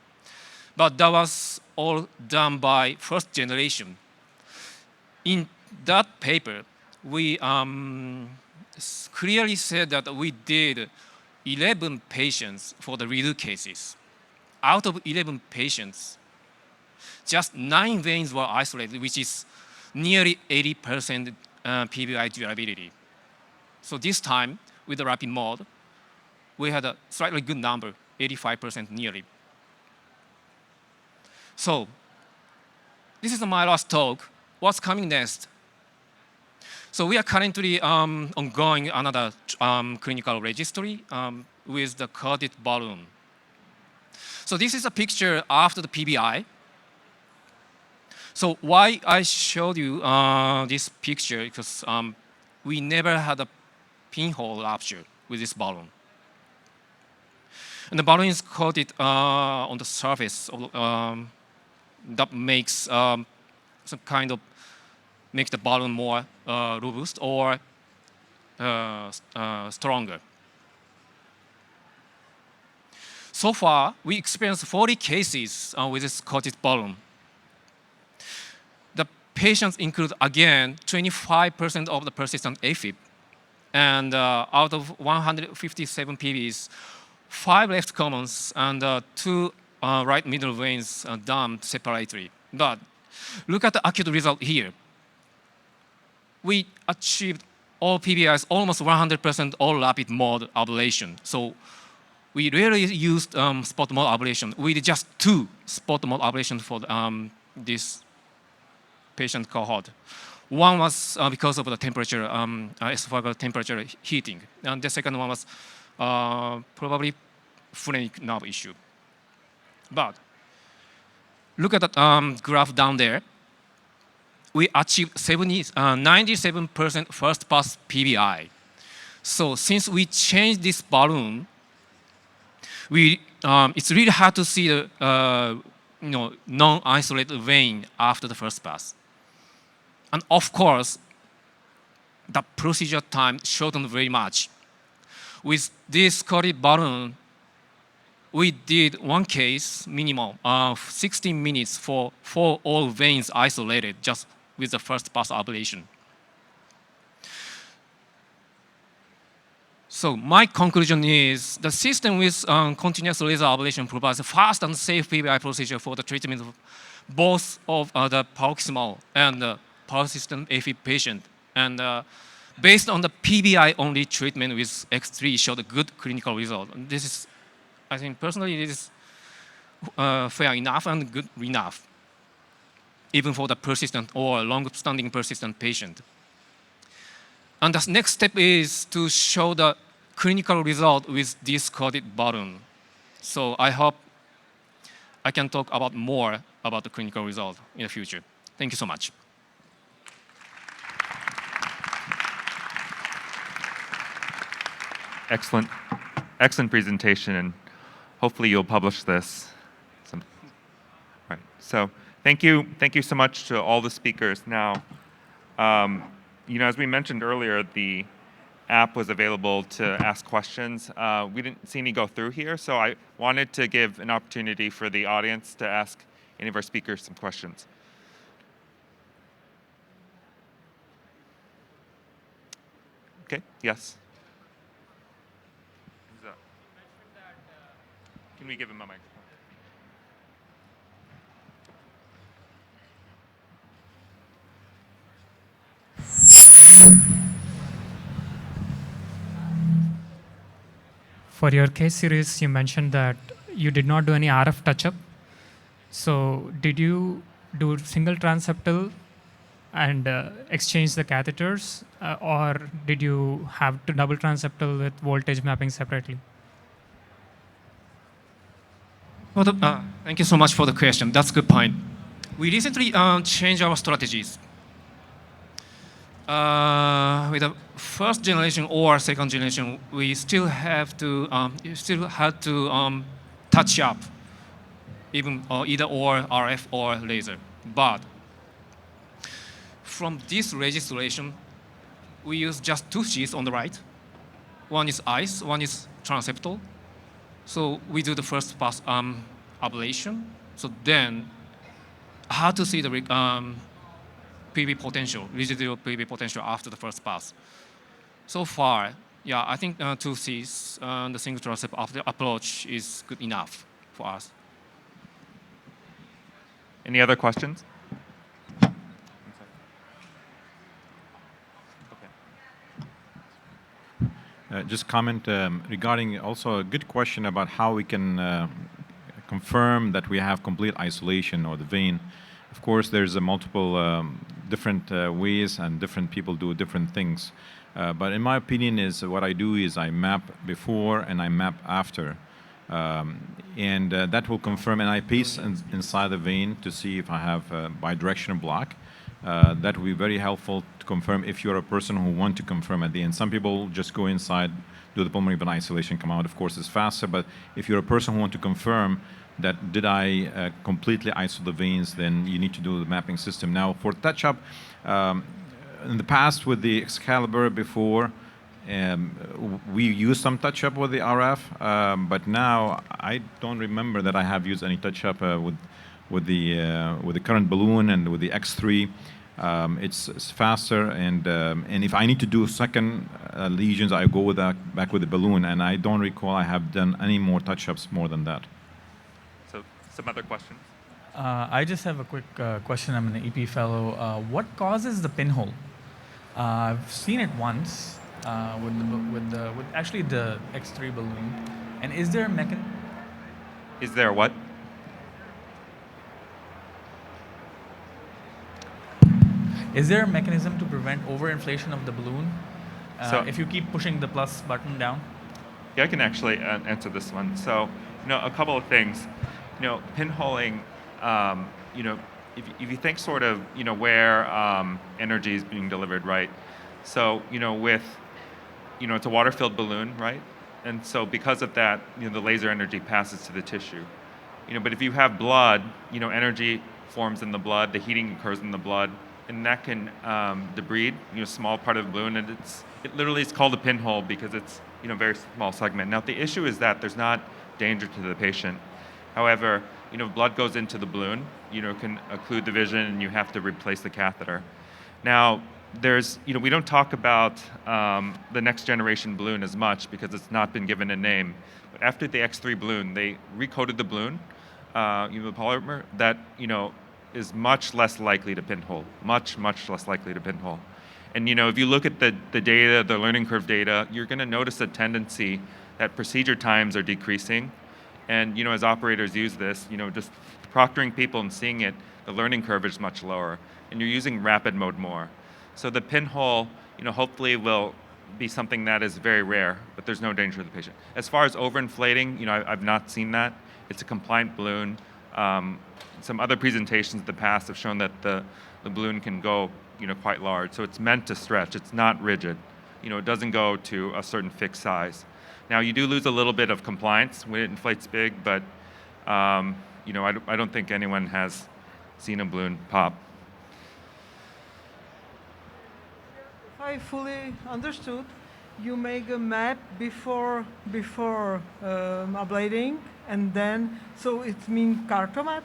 But that was all done by first generation. In that paper, we clearly said that we did 11 patients for the redo cases. Out of 11 patients, just 9 veins were isolated, which is nearly 80% PBI durability. So this time, with the rapid mode, we had a slightly good number, 85% nearly. So this is my last talk. What's coming next? So we are currently ongoing another clinical registry with the cardiac balloon. So this is a picture after the PBI. So why I showed you this picture, because we never had a pinhole rupture with this balloon. And the balloon is coated on the surface of, that makes some kind of make the balloon more robust or stronger. So far, we experienced 40 cases with this coated balloon. The patients include, again, 25% of the persistent AFib. And out of 157 PVs, 5 left commons and 2 right middle veins damped separately. But look at the acute result here. We achieved all PBIs, almost 100% all rapid mode ablation. So we rarely used spot mode ablation. We did just 2 spot mode ablation for this patient cohort. One was because of the temperature, esophageal temperature heating. And the second one was probably phrenic nerve issue. But look at the graph down there. We achieved 97% first pass PBI. So since we changed this balloon, it's really hard to see the non-isolated vein after the first pass. And of course, the procedure time shortened very much. With this coated balloon, we did one case, minimum, of 16 minutes for all veins isolated, just with the first pass ablation. So my conclusion is the system with continuous laser ablation provides a fast and safe PBI procedure for the treatment of both of the paroxysmal and persistent AFib patient. And based on the PBI-only treatment with X3 showed a good clinical result. And this is, I think personally, this is fair enough and good enough, even for the persistent or long-standing persistent patient. And the next step is to show the clinical result with this coated balloon. So I hope I can talk about more about the clinical result in the future. Thank you so much. Excellent, excellent presentation, and hopefully you'll publish this. Right. So thank you so much to all the speakers. Now, as we mentioned earlier, the app was available to ask questions. We didn't see any go through here, so I wanted to give an opportunity for the audience to ask any of our speakers some questions. Okay. Yes. Can we give him a microphone? For your case series, you mentioned that you did not do any RF touch-up. So did you do single transeptal and exchange the catheters, or did you have to double transeptal with voltage mapping separately? Well, thank you so much for the question. That's a good point. We recently changed our strategies. With the first generation or second generation, we still had to touch up, even either or RF or laser. But from this registration, we use just two sheets on the right. One is ice, one is transeptal. So we do the first pass ablation. So then, how to see the PV potential, residual PV potential after the first pass. So far, yeah, I think 2 Cs, the single transeptal approach is good enough for us. Any other questions? Just comment regarding also a good question about how we can confirm that we have complete isolation of the vein. Of course, there's a multiple different ways and different people do different things. But in my opinion is what I do is I map before and I map after. And that will confirm, and I pace inside the vein to see if I have a bidirectional block. That will be very helpful to confirm if you're a person who want to confirm at the end. Some people just go inside, do the pulmonary vein isolation, come out. Of course, it's faster, but if you're a person who want to confirm that did I completely isolate the veins, then you need to do the mapping system. Now, for touch-up, in the past with the Excalibur before, we used some touch-up with the RF, but now I don't remember that I have used any touch-up with the current balloon and with the X3. It's faster, and if I need to do second lesions, I go with back with the balloon, and I don't recall I have done any more touch-ups more than that. So some other questions? I just have a quick question. I'm an EP fellow. What causes the pinhole? I've seen it once with actually the X3 balloon. And is there a mechanism? Is there what? Is there a mechanism to prevent overinflation of the balloon So- if you keep pushing the plus button down? Yeah, I can actually answer this one. So, a couple of things. Pinholing, if you think sort of, where energy is being delivered, right? So, with, it's a water-filled balloon, right? And so because of that, the laser energy passes to the tissue. But if you have blood, energy forms in the blood, the heating occurs in the blood, and that can debride, small part of the balloon, and it literally is called a pinhole because it's, very small segment. Now, the issue is that there's not danger to the patient. However, blood goes into the balloon, can occlude the vision, and you have to replace the catheter. Now, there's, we don't talk about the next generation balloon as much because it's not been given a name. But after the X3 balloon, they recoated the balloon, the polymer that, is much less likely to pinhole, much less likely to pinhole. And if you look at the data, the learning curve data, you're going to notice a tendency that procedure times are decreasing. And as operators use this, just proctoring people and seeing it, the learning curve is much lower, and you're using rapid mode more. So the pinhole, hopefully will be something that is very rare, but there's no danger to the patient. As far as overinflating, I've not seen that. It's a compliant balloon. Some other presentations in the past have shown that the balloon can go, quite large. So it's meant to stretch. It's not rigid. It doesn't go to a certain fixed size. Now, you do lose a little bit of compliance when it inflates big, but, I don't think anyone has seen a balloon pop. If I fully understood, you make a map before ablating, and then, so it means cartomap?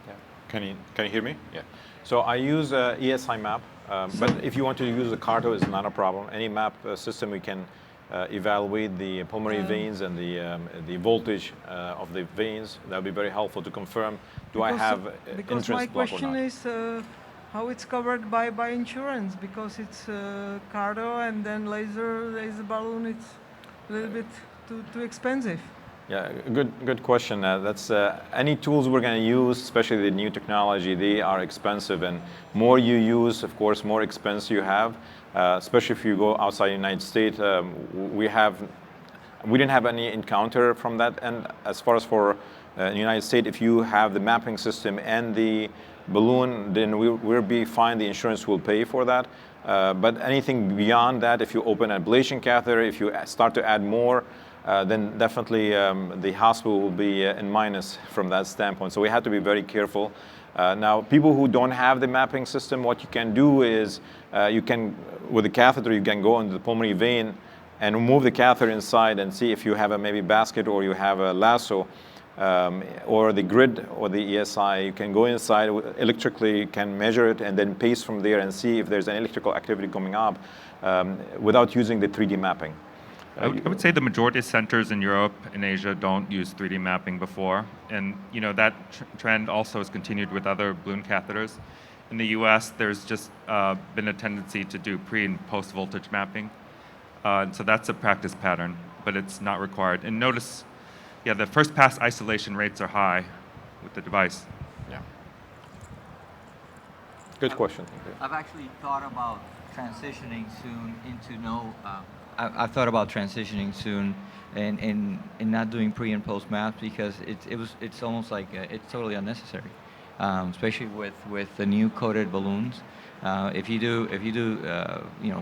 Yeah. Can you hear me? Yeah. So I use ESI map, but if you want to use the CARTO, it's not a problem. Any map system we can evaluate the pulmonary veins and the voltage of the veins. That would be very helpful to confirm, do I have entrance block or not? Because my question is how it's covered by insurance, because it's CARTO and then laser balloon, it's a little bit too expensive. Yeah, good question. That's any tools we're going to use, especially the new technology, they are expensive, and more you use, of course, more expense you have. Especially if you go outside the United States, we didn't have any encounter from that. And as far as for the United States, if you have the mapping system and the balloon, then we'll be fine. The insurance will pay for that. But anything beyond that, if you open an ablation catheter, if you start to add more then definitely the hospital will be in minus from that standpoint. So we have to be very careful. Now, people who don't have the mapping system, what you can do is you can, with the catheter, you can go into the pulmonary vein and remove the catheter inside and see if you have a maybe basket or you have a lasso or the grid or the ESI. You can go inside electrically, can measure it and then pace from there and see if there's an electrical activity coming up without using the 3D mapping. I would say the majority of centers in Europe and Asia don't use 3D mapping before, and that trend also has continued with other balloon catheters. In the U.S., there's just been a tendency to do pre and post voltage mapping, so that's a practice pattern, but it's not required. And notice, the first pass isolation rates are high with the device. Yeah. Good question. I've actually thought about transitioning soon into I've thought about transitioning soon and not doing pre and post maps because it's almost like it's totally unnecessary, especially with the new coated balloons. If you do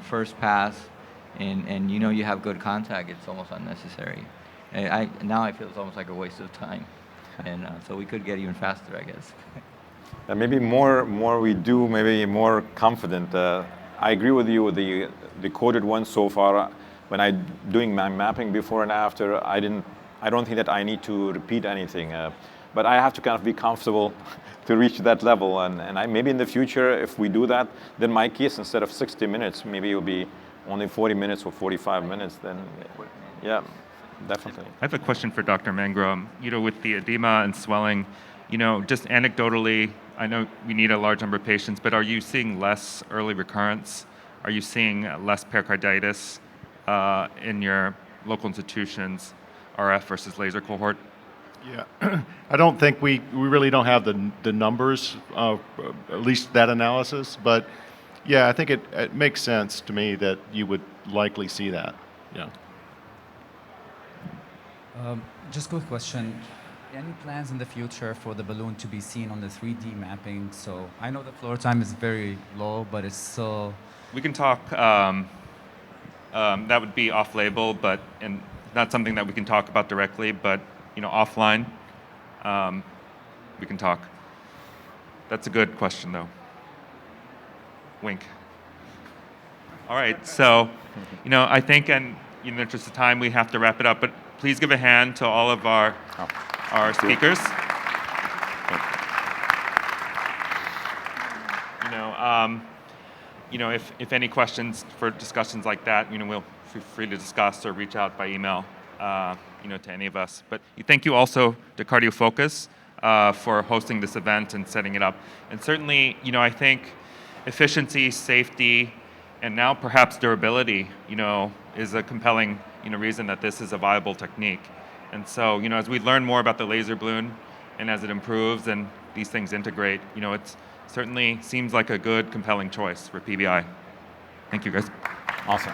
first pass and you have good contact, it's almost unnecessary. Now I feel it's almost like a waste of time, and so we could get even faster, I guess. Maybe more we do, maybe more confident. I agree with you with the coded one so far. When I'm doing my mapping before and after, I don't think that I need to repeat anything. But I have to kind of be comfortable to reach that level. And maybe in the future, if we do that, then my case, instead of 60 minutes, maybe it will be only 40 minutes or 45 minutes. Then, yeah, definitely. I have a question for Dr. Mangrum. With the edema and swelling, just anecdotally, I know we need a large number of patients, but are you seeing less early recurrence? Are you seeing less pericarditis in your local institutions, RF versus laser cohort? Yeah, I don't think we really don't have the numbers, at least that analysis, but yeah, I think it makes sense to me that you would likely see that. Yeah. Just quick question. Any plans in the future for the balloon to be seen on the 3D mapping? So I know the floor time is very low, but it's still... We can talk, that would be off-label, and not something that we can talk about directly, but offline, we can talk. That's a good question, though. Wink. All right, so, I think, and in the interest of time, we have to wrap it up, but please give a hand to all of our speakers. If any questions for discussions like that, we'll feel free to discuss or reach out by email, to any of us. But thank you also to CardioFocus for hosting this event and setting it up. And certainly, I think efficiency, safety, and now perhaps durability, is a compelling, reason that this is a viable technique. And so, as we learn more about the laser balloon and as it improves and these things integrate, it certainly seems like a good, compelling choice for PBI. Thank you, guys. Awesome.